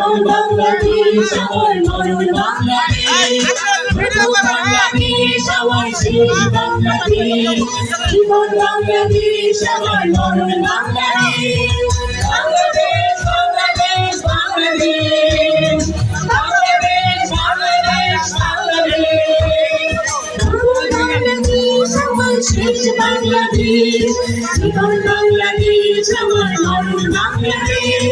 জীবন বাংলাদেশ আমার মরণ বাংলাদেশ, বাংলাদেশ আমার শেষ বাংলাদেশ, জীবন বাংলাদেশ আমার মরণ বাংলাদেশ, বাংলাদেশ বাংলাদেশ বাংলাদেশ, বাংলাদেশ বাংলাদেশ বাংলাদেশ, বাংলাদেশ আমার শেষ বাংলাদেশ, জীবন বাংলাদেশ আমার মরণ বাংলাদেশ,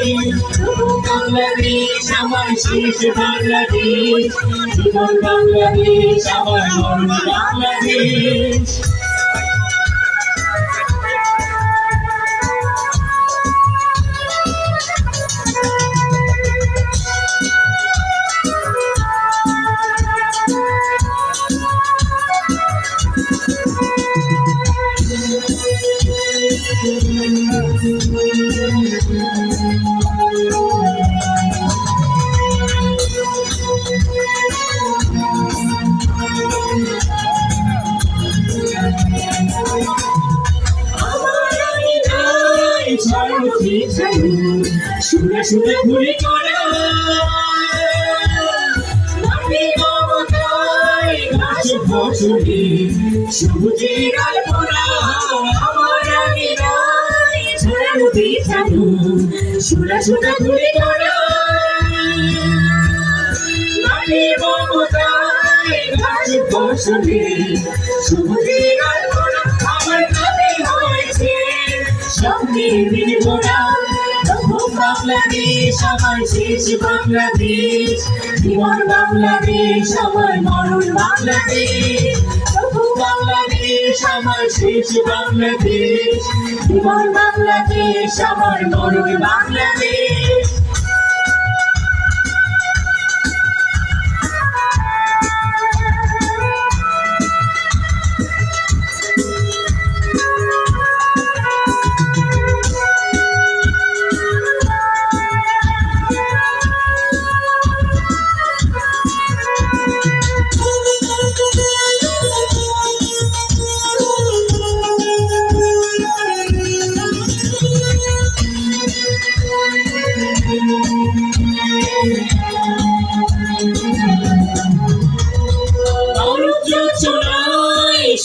বাংলাদেশ আমার শেষ বাংলাদেশ, জীবন বাংলাদেশ আমার মরণ বাংলাদেশ। শুনে শুনে ঘুরি করে সবুজের আলপনা আমার আগে নাই ছড়ানো বিছানো, শুনে শুনে ঘুরি করে সবুজের আলপনা আমার কাছে হয়েছে সঙ্গে বিড়বোনা। বাংলাদেশ আমার শেষ বাংলাদেশ, জীবন বাংলাদেশ আমার মরণ বাংলাদেশ, বাংলাদেশ আমার শেষ বাংলাদেশ, জীবন বাংলাদেশ আমার মরণ বাংলাদেশ।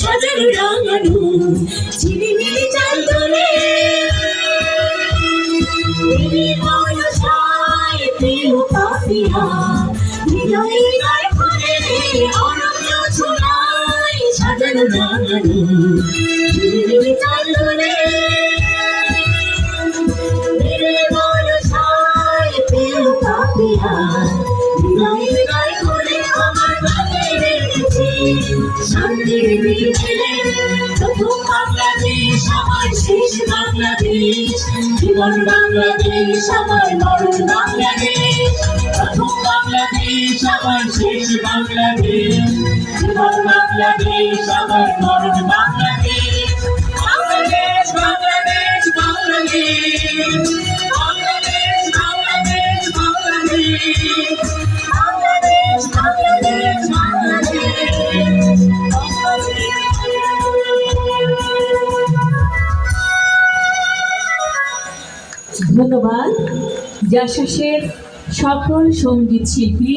সাজানো রাঙানো ঝিলিমিলি চাল তোলে প্রিয় পাপিয়া হৃদয়ে গায়ে ফলে অনন্য ছোড়াই সাজানো রাঙানো ঝিলিমিলি চাল তোলে প্রিয় পাপিয়া হৃদয়ে গায়ে ফলে আমার গায়ে রেখেছি শান্তির বিকেলে। প্রথম বাংলাদেশ আমার শেষ বাংলাদেশ, জীবন বাংলাদেশ আমার মরণ বাংলাদেশ, প্রথম বাংলাদেশ আমার শেষ বাংলাদেশ, জীবন বাংলাদেশ আমার মরণ বাংলাদেশ, বাংলাদেশ বাংলাদেশ বাংলাদেশ, বাংলাদেশ বাংলাদেশ বাংলাদেশ, বাংলাদেশ বাংলাদেশ বাংলাদেশ। ধন্যবাদ জাসাসের সকল সঙ্গীত শিল্পী।